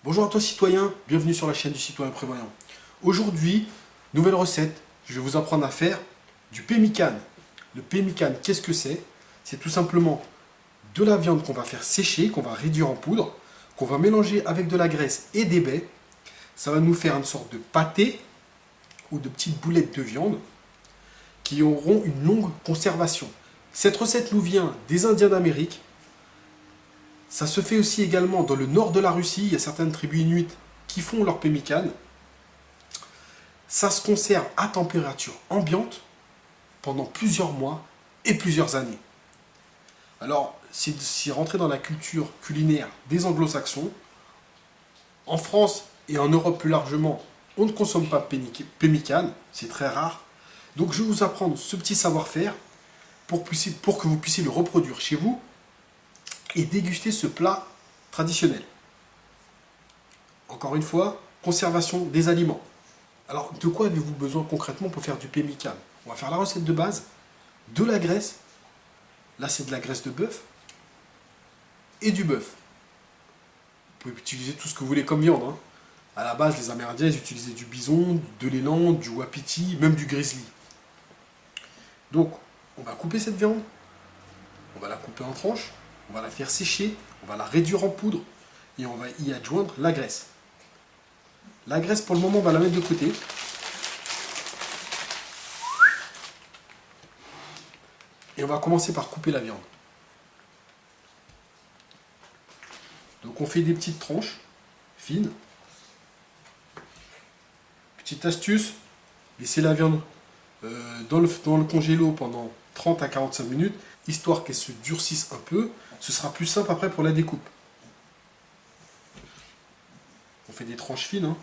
Bonjour à toi citoyen, bienvenue sur la chaîne du citoyen prévoyant. Aujourd'hui, nouvelle recette, je vais vous apprendre à faire du pemmican. Le pemmican, qu'est-ce que c'est? C'est tout simplement de la viande qu'on va faire sécher, qu'on va réduire en poudre, qu'on va mélanger avec de la graisse et des baies. Ça va nous faire une sorte de pâté ou de petites boulettes de viande qui auront une longue conservation. Cette recette nous vient des Indiens d'Amérique. Ça se fait aussi également dans le nord de la Russie. Il y a certaines tribus inuites qui font leur pemmican. Ça se conserve à température ambiante pendant plusieurs mois et plusieurs années. Alors, si rentrer dans la culture culinaire des anglo-saxons, en France et en Europe plus largement, on ne consomme pas pemmican, c'est très rare. Donc je vais vous apprendre ce petit savoir-faire pour que vous puissiez le reproduire chez vous et déguster ce plat traditionnel. Encore une fois, conservation des aliments. Alors, de quoi avez-vous besoin concrètement pour faire du pemmican? On va faire la recette de base, de la graisse, là c'est de la graisse de bœuf, et du bœuf. Vous pouvez utiliser tout ce que vous voulez comme viande. Hein. À la base, les Amérindiens, ils utilisaient du bison, de l'élan, du wapiti, même du grizzly. Donc, on va couper cette viande, on va la couper en tranches, on va la faire sécher, on va la réduire en poudre, et on va y adjoindre la graisse. La graisse, pour le moment, on va la mettre de côté. Et on va commencer par couper la viande. Donc on fait des petites tranches fines. Petite astuce, laissez la viande dans le congélo pendant 30 à 45 minutes, histoire qu'elle se durcisse un peu. Ce sera plus simple après pour la découpe. On fait des tranches fines. Hein.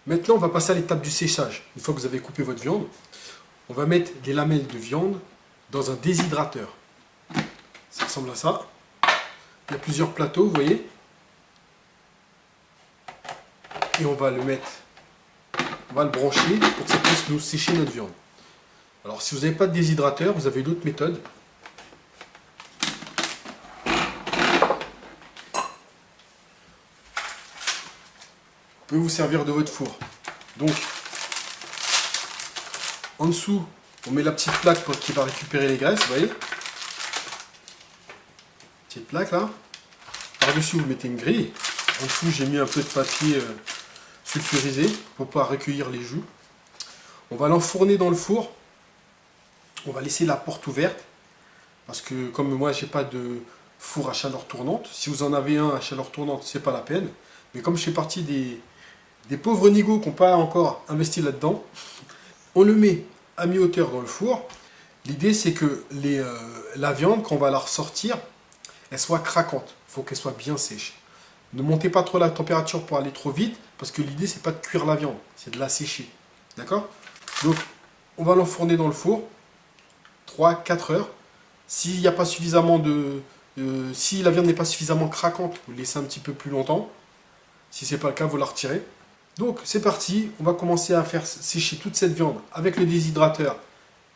Maintenant, on va passer à l'étape du séchage. Une fois que vous avez coupé votre viande, on va mettre des lamelles de viande dans un déshydrateur. Ça ressemble à ça. Il y a plusieurs plateaux, vous voyez. Et on va le mettre, on va le brancher pour que ça puisse nous sécher notre viande. Alors, si vous n'avez pas de déshydrateur, vous avez d'autres méthodes. Vous pouvez vous servir de votre four. Donc, en dessous, on met la petite plaque qui va récupérer les graisses, vous voyez. Petite plaque là. Par-dessus, vous mettez une grille. En dessous, j'ai mis un peu de papier sulfurisé pour pouvoir recueillir les jus. On va l'enfourner dans le four. On va laisser la porte ouverte. Parce que comme moi, j'ai pas de four à chaleur tournante. Si vous en avez un à chaleur tournante, c'est pas la peine. Mais comme je fais partie des pauvres nigauds qui n'ont pas encore investi là-dedans, on le met à mi-hauteur dans le four. L'idée, c'est que la viande, quand on va la ressortir, elle soit craquante. Il faut qu'elle soit bien sèche. Ne montez pas trop la température pour aller trop vite, parce que l'idée, c'est pas de cuire la viande, c'est de la sécher. D'accord? Donc, on va l'enfourner dans le four, 3-4 heures. S'il n'y a pas suffisamment si la viande n'est pas suffisamment craquante, vous laissez un petit peu plus longtemps. Si ce n'est pas le cas, vous la retirez. Donc, c'est parti. On va commencer à faire sécher toute cette viande avec le déshydrateur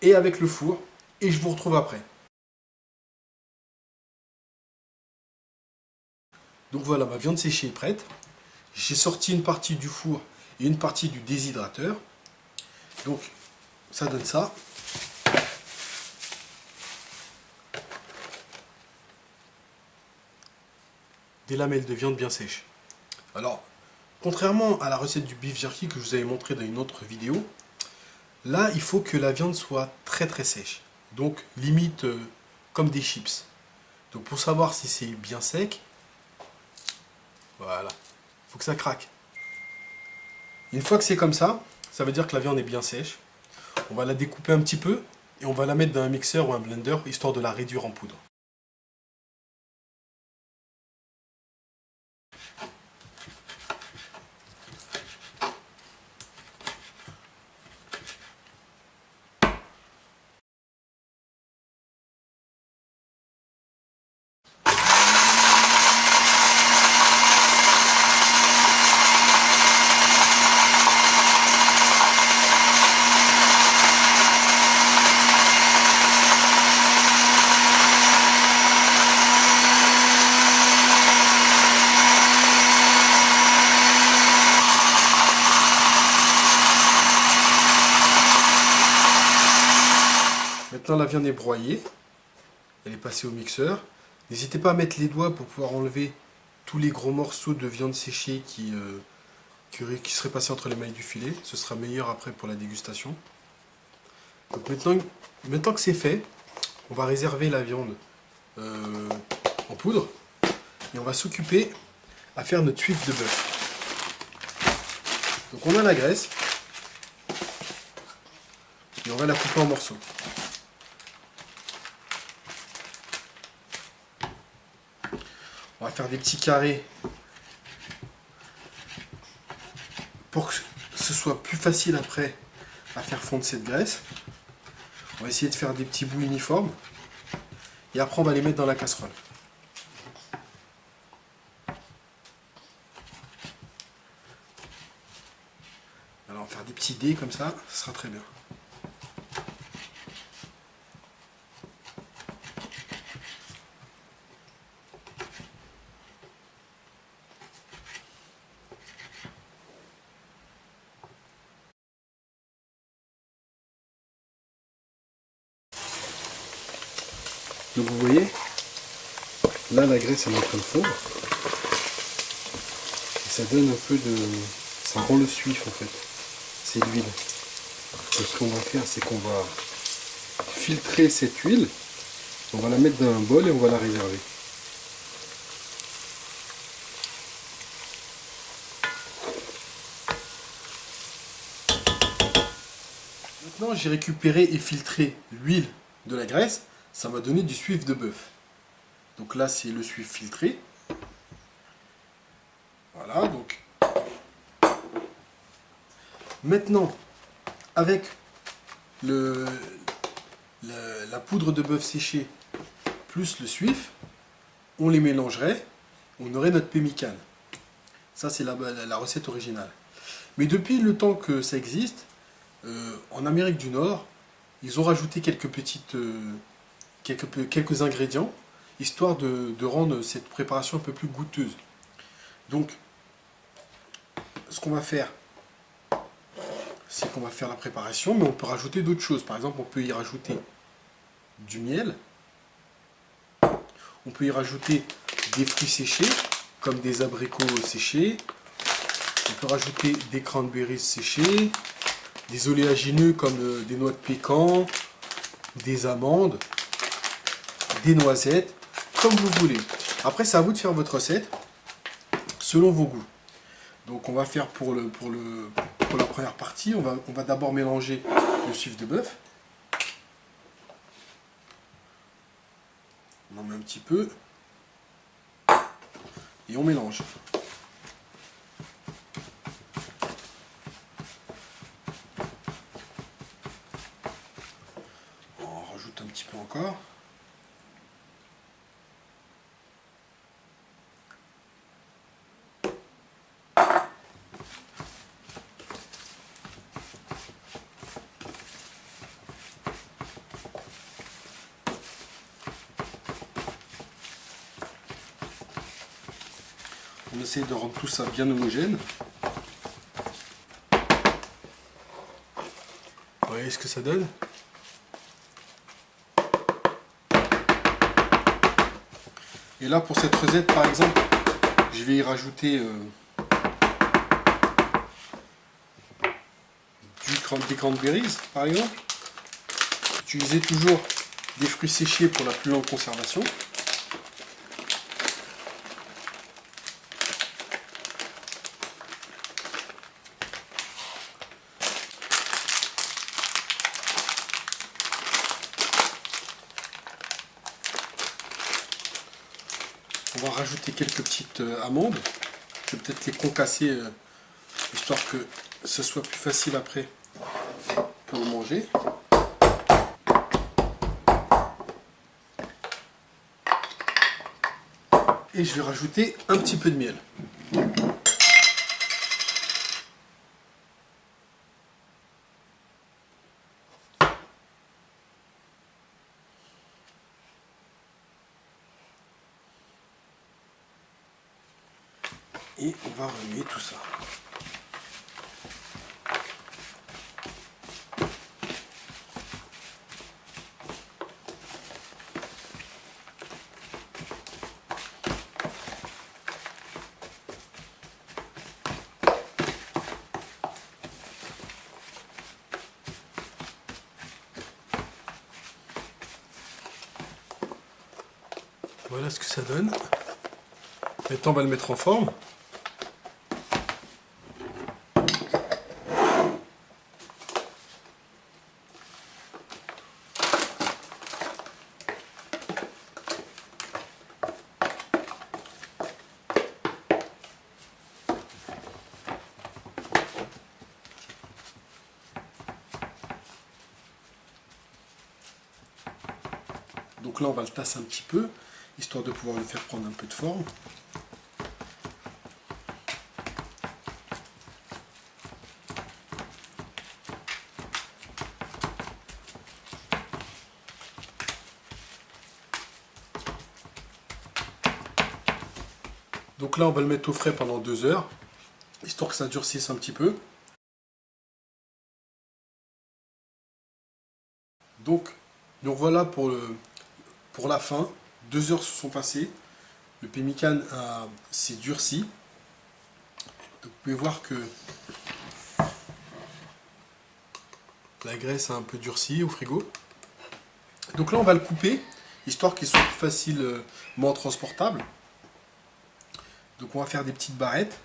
et avec le four. Et je vous retrouve après. Donc voilà, ma viande séchée est prête. J'ai sorti une partie du four et une partie du déshydrateur. Donc, ça donne ça. Des lamelles de viande bien sèches. Alors, contrairement à la recette du beef jerky que je vous avais montré dans une autre vidéo, là, il faut que la viande soit très très sèche. Donc, limite comme des chips. Donc, pour savoir si c'est bien sec, voilà, il faut que ça craque. Une fois que c'est comme ça veut dire que la viande est bien sèche. On va la découper un petit peu et on va la mettre dans un mixeur ou un blender histoire de la réduire en poudre. Maintenant la viande est broyée, elle est passée au mixeur. N'hésitez pas à mettre les doigts pour pouvoir enlever tous les gros morceaux de viande séchée qui seraient passés entre les mailles du filet. Ce sera meilleur après pour la dégustation. Donc maintenant que c'est fait, on va réserver la viande en poudre et on va s'occuper à faire notre suif de bœuf. Donc on a la graisse et on va la couper en morceaux. On va faire des petits carrés pour que ce soit plus facile après à faire fondre cette graisse. On va essayer de faire des petits bouts uniformes et après on va les mettre dans la casserole. Alors on va faire des petits dés comme ça, ce sera très bien. Donc vous voyez, là la graisse elle est en train de fondre. Et ça donne un peu de... ça rend le suif en fait. C'est l'huile. Donc ce qu'on va faire, c'est qu'on va filtrer cette huile. On va la mettre dans un bol et on va la réserver. Maintenant j'ai récupéré et filtré l'huile de la graisse. Ça m'a donné du suif de bœuf. Donc là, c'est le suif filtré. Voilà, donc. Maintenant, avec la poudre de bœuf séchée plus le suif, on les mélangerait, on aurait notre pemmican. Ça, c'est la recette originale. Mais depuis le temps que ça existe, en Amérique du Nord, ils ont rajouté quelques ingrédients, histoire de rendre cette préparation un peu plus goûteuse. Donc, ce qu'on va faire, c'est qu'on va faire la préparation, mais on peut rajouter d'autres choses. Par exemple, on peut y rajouter du miel, on peut y rajouter des fruits séchés, comme des abricots séchés, on peut rajouter des cranberries séchés, des oléagineux comme des noix de pécan, des amandes, des noisettes, comme vous voulez. Après, c'est à vous de faire votre recette selon vos goûts. Donc on va faire pour la première partie, on va d'abord mélanger le suif de bœuf. On en met un petit peu et on mélange. On rajoute un petit peu encore. On essaie de rendre tout ça bien homogène. Vous voyez ce que ça donne? Et là, pour cette recette, par exemple, je vais y rajouter des cranberries, par exemple. Utilisez toujours des fruits séchés pour la plus longue conservation. On va rajouter quelques petites amandes. Je vais peut-être les concasser histoire que ce soit plus facile après pour le manger. Et je vais rajouter un petit peu de miel. Et on va remuer tout ça. Voilà ce que ça donne. Maintenant, on va le mettre en forme. Donc là, on va le tasser un petit peu, histoire de pouvoir le faire prendre un peu de forme. Donc là, on va le mettre au frais pendant 2 heures, histoire que ça durcisse un petit peu. Donc, nous voilà pour la fin. 2 heures se sont passées. Le pemmican s'est durci. Donc, vous pouvez voir que la graisse a un peu durci au frigo. Donc là, on va le couper, histoire qu'il soit plus facilement transportable. Donc on va faire des petites barrettes.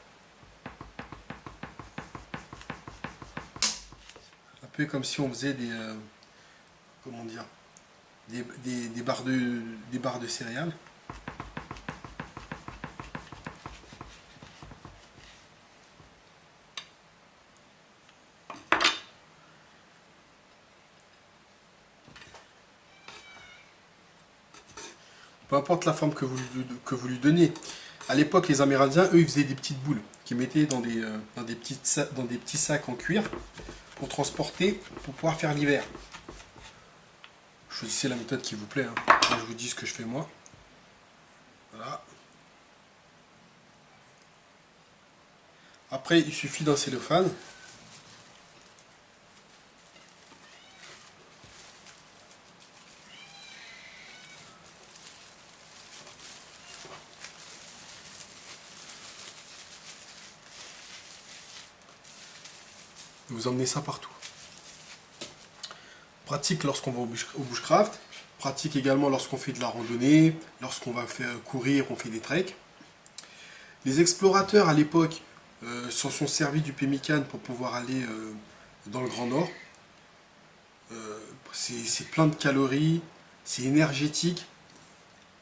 Un peu comme si on faisait comment dire, des barres de céréales. Peu importe la forme que vous lui donnez. À l'époque, les Amérindiens, eux, ils faisaient des petites boules qu'ils mettaient dans des petits sacs en cuir pour transporter, pour pouvoir faire l'hiver. Choisissez la méthode qui vous plaît. Moi, je vous dis ce que je fais moi. Voilà. Après, il suffit d'un cellophane. Vous emmenez ça partout. Pratique lorsqu'on va au bushcraft. Pratique également lorsqu'on fait de la randonnée, lorsqu'on va faire courir, on fait des treks. Les explorateurs à l'époque s'en sont servis du pemmican pour pouvoir aller dans le Grand Nord. C'est plein de calories, c'est énergétique.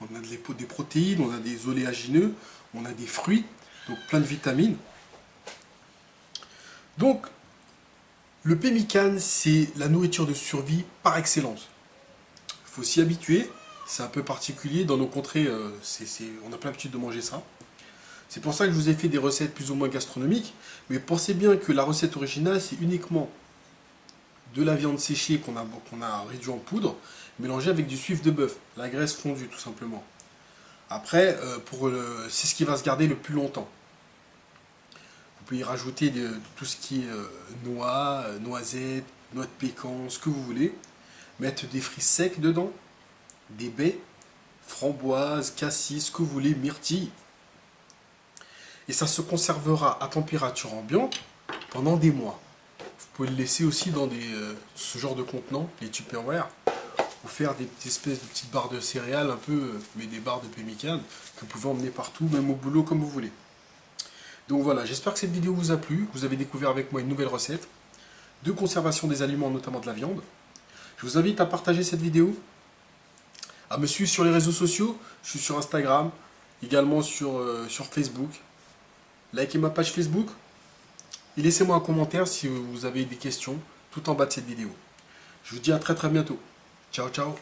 On a des protéines, on a des oléagineux, on a des fruits, donc plein de vitamines. Donc, le pemmican, c'est la nourriture de survie par excellence. Il faut s'y habituer, c'est un peu particulier. Dans nos contrées, on n'a pas l'habitude de manger ça. C'est pour ça que je vous ai fait des recettes plus ou moins gastronomiques. Mais pensez bien que la recette originale, c'est uniquement de la viande séchée qu'on a réduit en poudre, mélangée avec du suif de bœuf, la graisse fondue tout simplement. Après, c'est ce qui va se garder le plus longtemps. Vous pouvez y rajouter tout ce qui est noix, noisettes, noix de pécan, ce que vous voulez. Mettre des fruits secs dedans, des baies, framboises, cassis, ce que vous voulez, myrtilles. Et ça se conservera à température ambiante pendant des mois. Vous pouvez le laisser aussi dans ce genre de contenants, les Tupperware, ou faire des espèces de petites barres de céréales un peu, mais des barres de pemmican que vous pouvez emmener partout, même au boulot comme vous voulez. Donc voilà, j'espère que cette vidéo vous a plu. Vous avez découvert avec moi une nouvelle recette de conservation des aliments, notamment de la viande. Je vous invite à partager cette vidéo, à me suivre sur les réseaux sociaux. Je suis sur Instagram, également sur Facebook. Likez ma page Facebook et laissez-moi un commentaire si vous avez des questions tout en bas de cette vidéo. Je vous dis à très bientôt. Ciao, ciao.